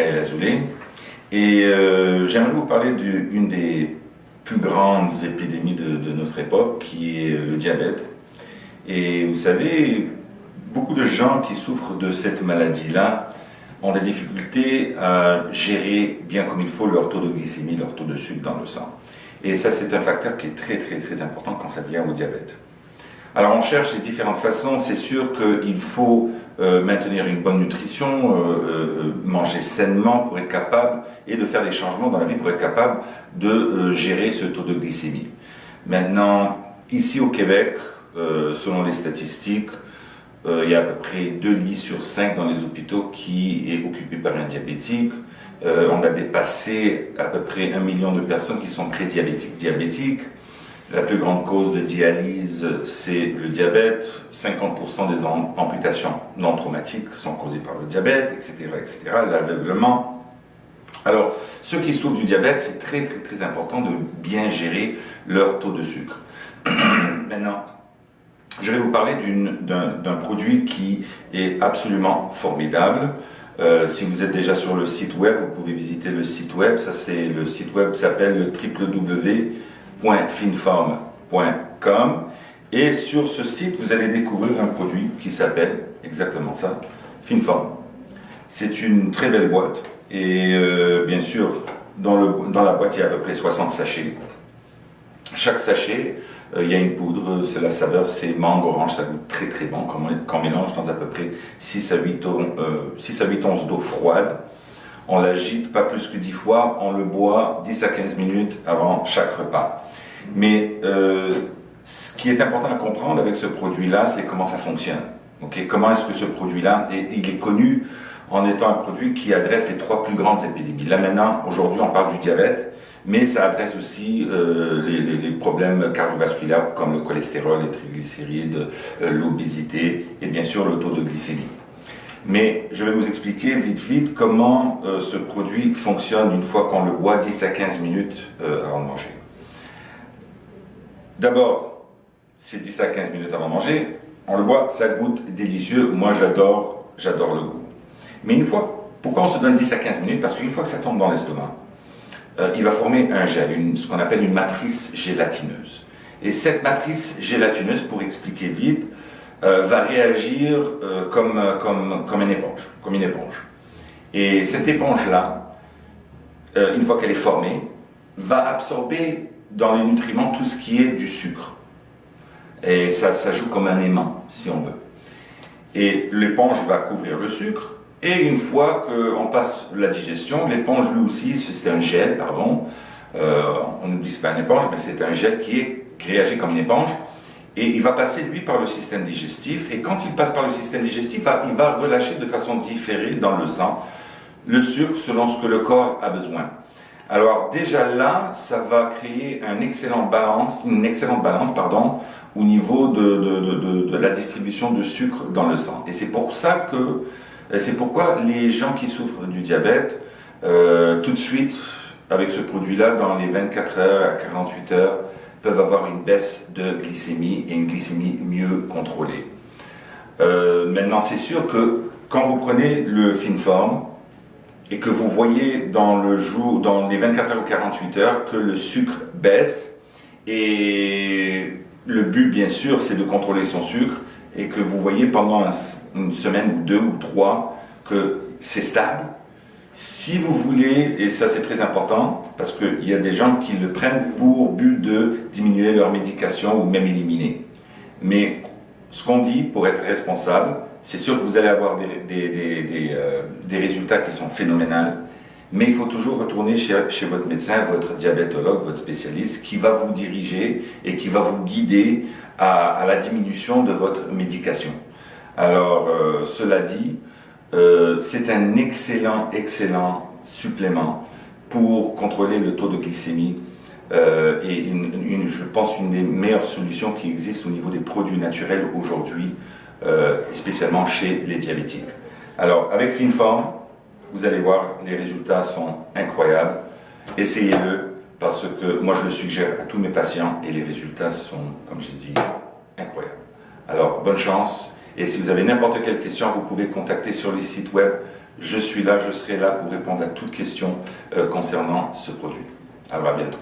Michael Azoulay et j'aimerais vous parler d'une des plus grandes épidémies de notre époque qui est le diabète. Et vous savez, beaucoup de gens qui souffrent de cette maladie-là ont des difficultés à gérer bien comme il faut leur taux de glycémie, leur taux de sucre dans le sang. Et ça, c'est un facteur qui est très important quand ça vient au diabète. Alors on cherche les différentes façons. C'est sûr qu'il faut maintenir une bonne nutrition, manger sainement pour être capable, et de faire des changements dans la vie pour être capable de gérer ce taux de glycémie. Maintenant, ici au Québec, selon les statistiques, il y a à peu près 2 lits sur 5 dans les hôpitaux qui est occupé par un diabétique. On a dépassé à peu près 1 million de personnes qui sont diabétiques. La plus grande cause de dialyse, c'est le diabète. 50% des amputations non traumatiques sont causées par le diabète, etc. L'aveuglement. Alors, ceux qui souffrent du diabète, c'est très important de bien gérer leur taux de sucre. Maintenant, je vais vous parler d'un produit qui est absolument formidable. Si vous êtes déjà sur le site web, vous pouvez visiter le site web. Le site web s'appelle www.finform.com. Et sur ce site, vous allez découvrir un produit qui s'appelle exactement ça, Finform. C'est une très belle boîte. Et bien sûr, dans la boîte, il y a à peu près 60 sachets. Chaque sachet, il y a une poudre, la saveur c'est mangue orange, ça goûte très bon, qu'on mélange dans à peu près 6 à 8 onces d'eau froide. On l'agite pas plus que 10 fois, on le boit 10 à 15 minutes avant chaque repas. Mais ce qui est important à comprendre avec ce produit-là, c'est comment ça fonctionne. Okay? Comment est-ce que ce produit-là, il est connu en étant un produit qui adresse les 3 plus grandes épidémies. Là maintenant, aujourd'hui, on parle du diabète, mais ça adresse aussi les problèmes cardiovasculaires comme le cholestérol, les triglycérides, l'obésité et bien sûr le taux de glycémie. Mais je vais vous expliquer vite comment ce produit fonctionne une fois qu'on le boit 10 à 15 minutes avant de manger. D'abord, c'est 10 à 15 minutes avant de manger, on le boit, ça goûte délicieux, moi j'adore le goût. Mais pourquoi on se donne 10 à 15 minutes? Parce qu'une fois que ça tombe dans l'estomac, il va former un gel, ce qu'on appelle une matrice gélatineuse. Et cette matrice gélatineuse, pour expliquer vite, va réagir comme une éponge. Et cette éponge-là, une fois qu'elle est formée, va absorber dans les nutriments tout ce qui est du sucre. Et ça joue comme un aimant, si on veut. Et l'éponge va couvrir le sucre. Et une fois qu'on passe la digestion, l'éponge lui aussi, c'est un gel, pardon, on ne dit que c'est pas une éponge, mais c'est un gel qui réagit comme une éponge, et il va passer lui par le système digestif, et quand il passe par le système digestif, il va relâcher de façon différée dans le sang le sucre selon ce que le corps a besoin. Alors déjà là, ça va créer une excellente balance, au niveau de la distribution de sucre dans le sang. Et c'est pourquoi les gens qui souffrent du diabète, tout de suite, avec ce produit-là, dans les 24 heures à 48 heures, peuvent avoir une baisse de glycémie et une glycémie mieux contrôlée. Maintenant, c'est sûr que quand vous prenez le Finform et que vous voyez dans les 24 heures ou 48 heures que le sucre baisse, et le but, bien sûr, c'est de contrôler son sucre, et que vous voyez pendant une semaine ou 2 ou 3 que c'est stable, si vous voulez, et ça c'est très important, parce qu'il y a des gens qui le prennent pour but de diminuer leur médication ou même éliminer. Mais ce qu'on dit pour être responsable, c'est sûr que vous allez avoir des résultats qui sont phénoménaux, mais il faut toujours retourner chez votre médecin, votre diabétologue, votre spécialiste, qui va vous diriger et qui va vous guider à la diminution de votre médication. Alors, cela dit, c'est un excellent supplément pour contrôler le taux de glycémie et je pense une des meilleures solutions qui existent au niveau des produits naturels aujourd'hui, spécialement chez les diabétiques. Alors, avec Finform, vous allez voir, les résultats sont incroyables. Essayez-le, parce que moi je le suggère à tous mes patients et les résultats sont, comme j'ai dit, incroyables. Alors, bonne chance. Et si vous avez n'importe quelle question, vous pouvez contacter sur le site web je suis là, je serai là pour répondre à toutes questions concernant ce produit. Alors à bientôt.